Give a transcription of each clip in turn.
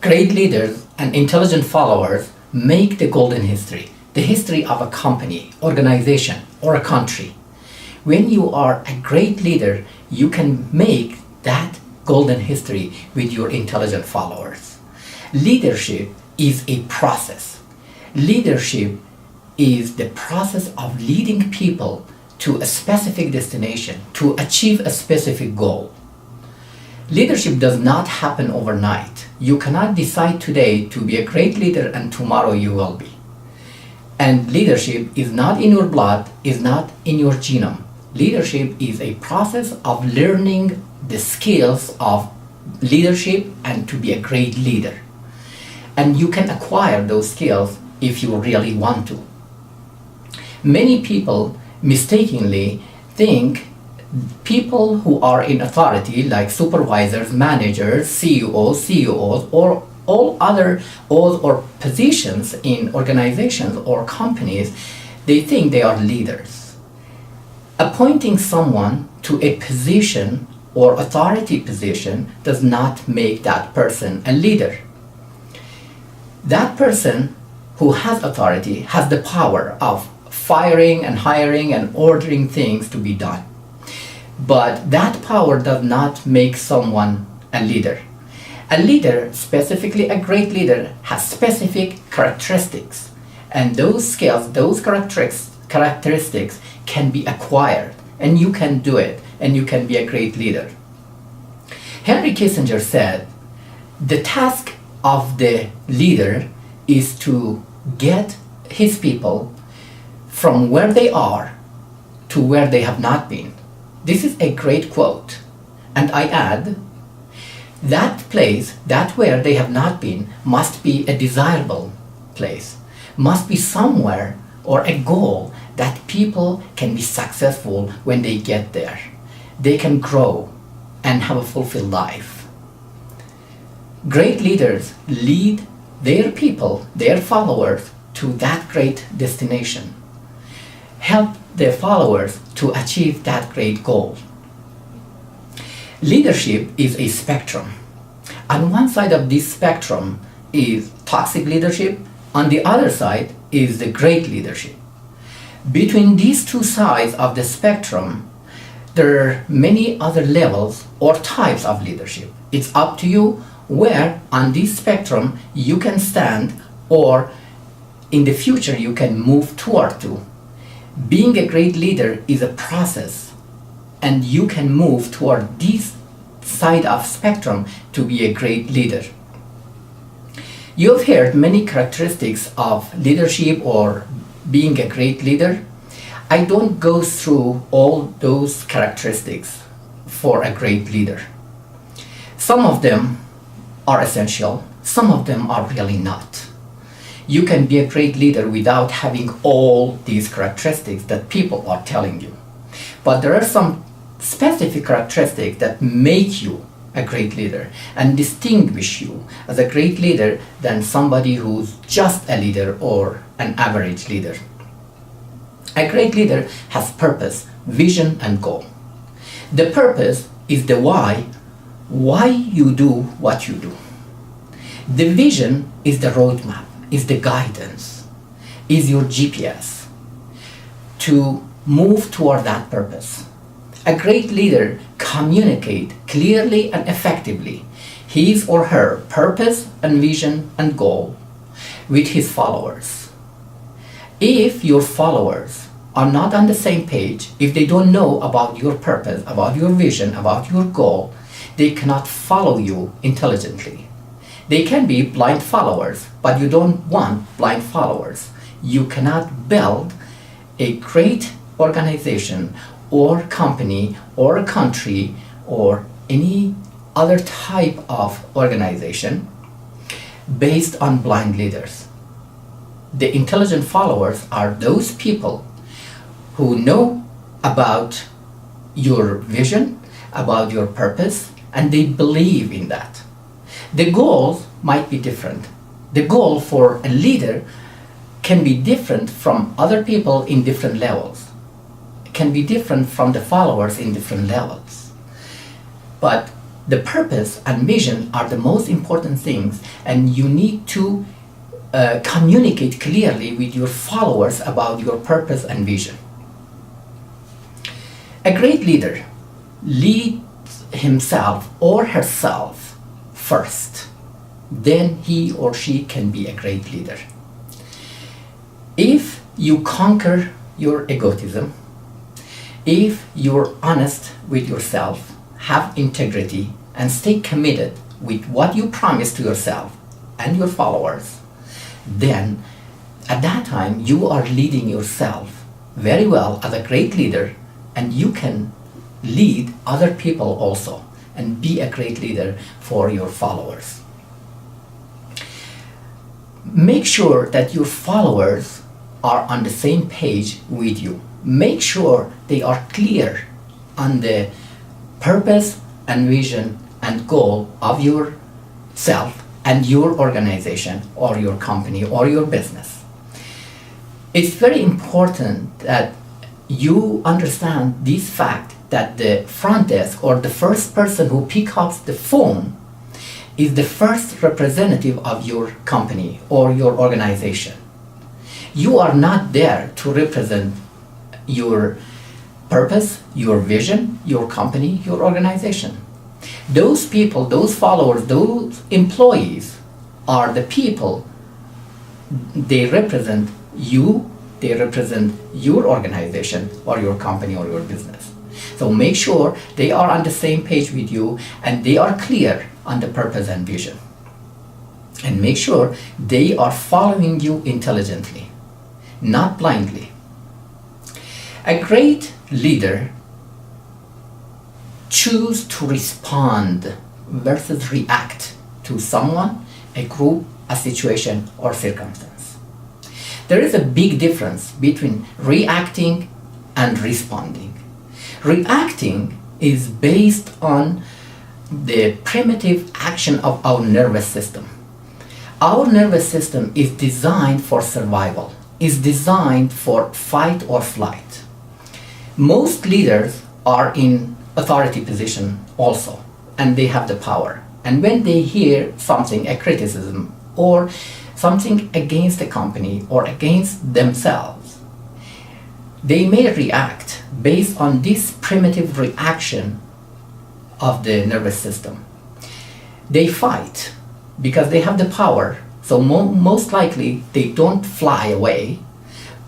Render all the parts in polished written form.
Great leaders and intelligent followers make the golden history, the history of a company, organization, or a country. When you are a great leader, you can make that golden history with your intelligent followers. Leadership is a process. Leadership is the process of leading people to a specific destination, to achieve a specific goal. Leadership does not happen overnight. You cannot decide today to be a great leader and tomorrow you will be. And leadership is not in your blood, is not in your genome. Leadership is a process of learning the skills of leadership and to be a great leader. And you can acquire those skills if you really want to. Many people mistakenly think people who are in authority, like supervisors, managers, CEOs, or all other roles or positions in organizations or companies, they think they are leaders. Appointing someone to a position or authority position does not make that person a leader. That person who has authority has the power of firing and hiring and ordering things to be done. But that power does not make someone a leader. A leader, specifically a great leader, has specific characteristics. And those skills, those characteristics can be acquired. And you can do it. And you can be a great leader. Henry Kissinger said, the task of the leader is to get his people from where they are to where they have not been. This is a great quote. And I add, that place, that where they have not been, must be a desirable place, must be somewhere or a goal that people can be successful when they get there. They can grow and have a fulfilled life. Great leaders lead their people, their followers, to that great destination. Help their followers to achieve that great goal. Leadership is a spectrum. On one side of this spectrum is toxic leadership, on the other side is the great leadership. Between these two sides of the spectrum, there are many other levels or types of leadership. It's up to you where on this spectrum you can stand, or in the future you can move toward to. Being a great leader is a process, and you can move toward this side of spectrum to be a great leader. You've heard many characteristics of leadership or being a great leader. I don't go through all those characteristics for a great leader. Some of them are essential, some of them are really not. You can be a great leader without having all these characteristics that people are telling you. But there are some specific characteristics that make you a great leader and distinguish you as a great leader than somebody who's just a leader or an average leader. A great leader has purpose, vision, and goal. The purpose is the why you do what you do. The vision is the roadmap, is the guidance, is your GPS to move toward that purpose. A great leader communicates clearly and effectively his or her purpose and vision and goal with his followers. If your followers are not on the same page, if they don't know about your purpose, about your vision, about your goal, they cannot follow you intelligently. They can be blind followers, but you don't want blind followers. You cannot build a great organization or company or a country or any other type of organization based on blind leaders. The intelligent followers are those people who know about your vision, about your purpose, and they believe in that. The goals might be different. The goal for a leader can be different from other people in different levels. It can be different from the followers in different levels. But the purpose and vision are the most important things, and you need to communicate clearly with your followers about your purpose and vision. A great leader leads himself or herself first. Then he or she can be a great leader. If you conquer your egotism, if you're honest with yourself, have integrity, and stay committed with what you promise to yourself and your followers, then at that time you are leading yourself very well as a great leader, and you can lead other people also and be a great leader for your followers. Make sure that your followers are on the same page with you. Make sure they are clear on the purpose and vision and goal of yourself and your organization or your company or your business. It's very important that you understand this fact that the front desk or the first person who picks up the phone is the first representative of your company or your organization. You are not there to represent your purpose, your vision, your company, your organization. Those people, those followers, those employees are the people. They represent you, they represent your organization or your company or your business. So make sure they are on the same page with you and they are clear on the purpose and vision. And make sure they are following you intelligently, not blindly. A great leader chooses to respond versus react to someone, a group, a situation, or circumstance. There is a big difference between reacting and responding. Reacting is based on the primitive action of our nervous system. Our nervous system is designed for survival, is designed for fight or flight. Most leaders are in authority position also, and they have the power. And when they hear something, a criticism, or something against the company or against themselves, they may react based on this primitive reaction of the nervous system. They fight because they have the power, so most likely they don't fly away,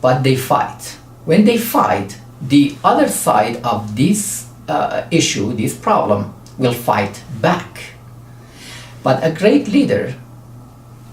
but they fight. When they fight, the other side of this issue, this problem, will fight back. But a great leader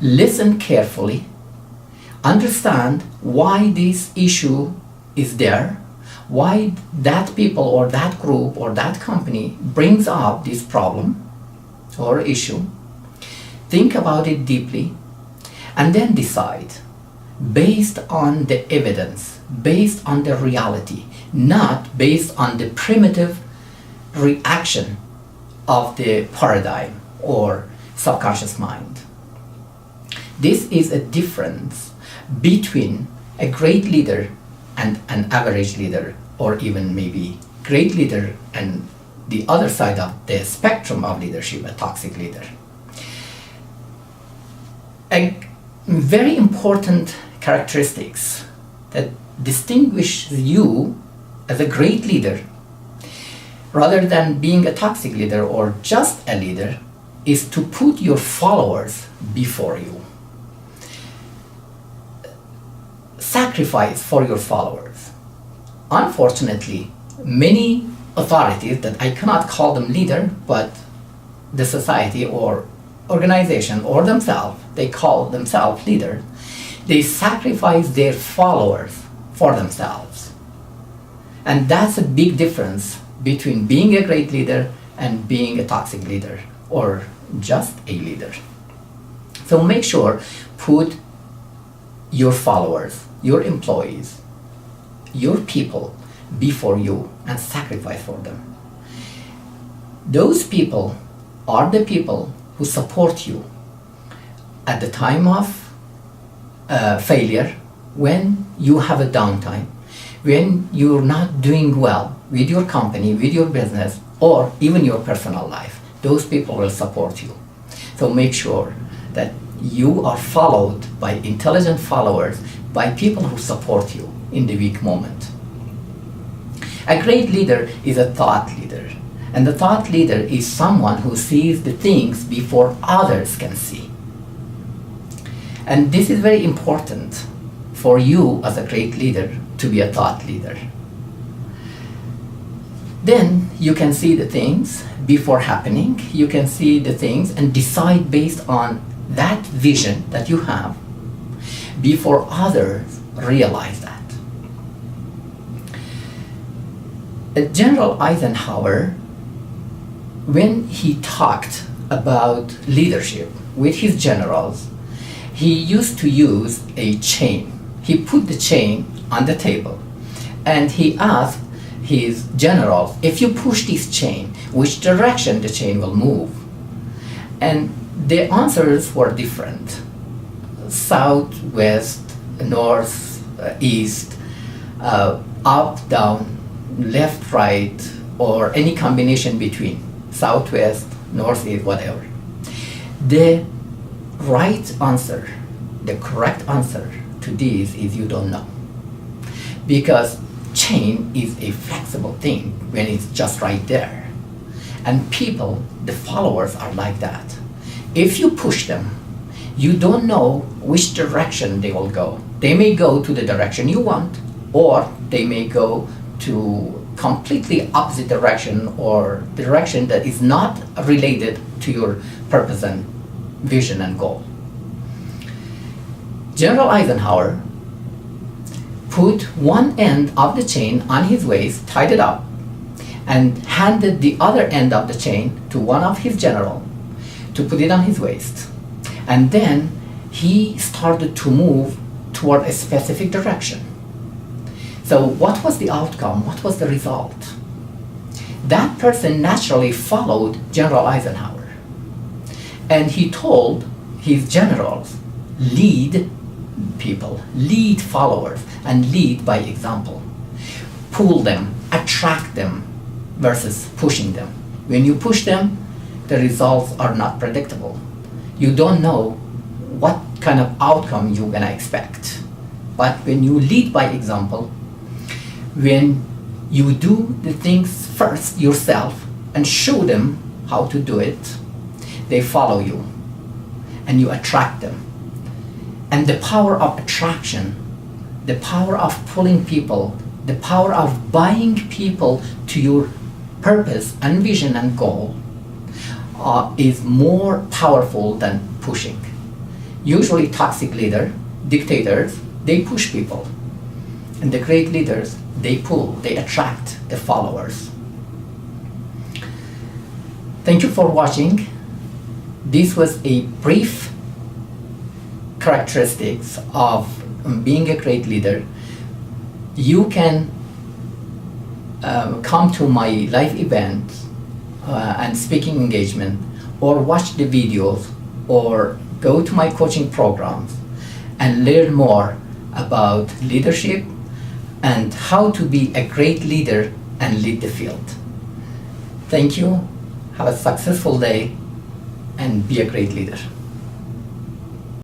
listen carefully, understand why this issue is there, why that people or that group or that company brings up this problem or issue, think about it deeply, and then decide based on the evidence, based on the reality, not based on the primitive reaction of the paradigm or subconscious mind. This is a difference between a great leader and an average leader, or even maybe great leader and the other side of the spectrum of leadership, a toxic leader. A very important characteristics that distinguish you as a great leader rather than being a toxic leader or just a leader is to put your followers before you. Sacrifice for your followers. Unfortunately, many authorities that I cannot call them leader, but the society or organization or themselves, they call themselves leaders, they sacrifice their followers for themselves. And that's a big difference between being a great leader and being a toxic leader or just a leader. So make sure, put your followers, your employees, your people before you and sacrifice for them. Those people are the people who support you at the time of failure, when you have a downtime, when you're not doing well with your company, with your business, or even your personal life. those people will support you. So make sure that you are followed by intelligent followers, by people who support you in the weak moment. A great leader is a thought leader. And the thought leader is someone who sees the things before others can see. And this is very important for you as a great leader to be a thought leader. Then you can see the things before happening. You can see the things and decide based on that vision that you have before others realize that. General Eisenhower, when he talked about leadership with his generals, he used to use a chain. He put the chain on the table and he asked his generals, if you push this chain, which direction the chain will move? And the answers were different. South, west, north, east, up, down, left, right, or any combination between southwest, northeast, whatever. The right answer, the correct answer to this is you don't know. Because chain is a flexible thing when it's just right there. And people, the followers, are like that. If you push them, you don't know which direction they will go. They may go to the direction you want, or they may go to completely opposite direction or direction that is not related to your purpose and vision and goal. General Eisenhower put one end of the chain on his waist, tied it up, and handed the other end of the chain to one of his generals to put it on his waist. And then he started to move toward a specific direction. So what was the outcome? What was the result? That person naturally followed General Eisenhower. And he told his generals, lead people, lead followers, and lead by example. Pull them, attract them, versus pushing them. When you push them, the results are not predictable. You don't know what kind of outcome you're gonna expect. But when you lead by example, when you do the things first yourself and show them how to do it, they follow you and you attract them. And the power of attraction, the power of pulling people, the power of buying people to your purpose and vision and goal is more powerful than pushing. Usually toxic leaders, dictators, they push people. And the great leaders, they pull, they attract the followers. Thank you for watching. This was a brief characteristics of being a great leader. You can come to my live event and speaking engagement, or watch the videos, or go to my coaching programs and learn more about leadership and how to be a great leader and lead the field. Thank you. Have a successful day and be a great leader.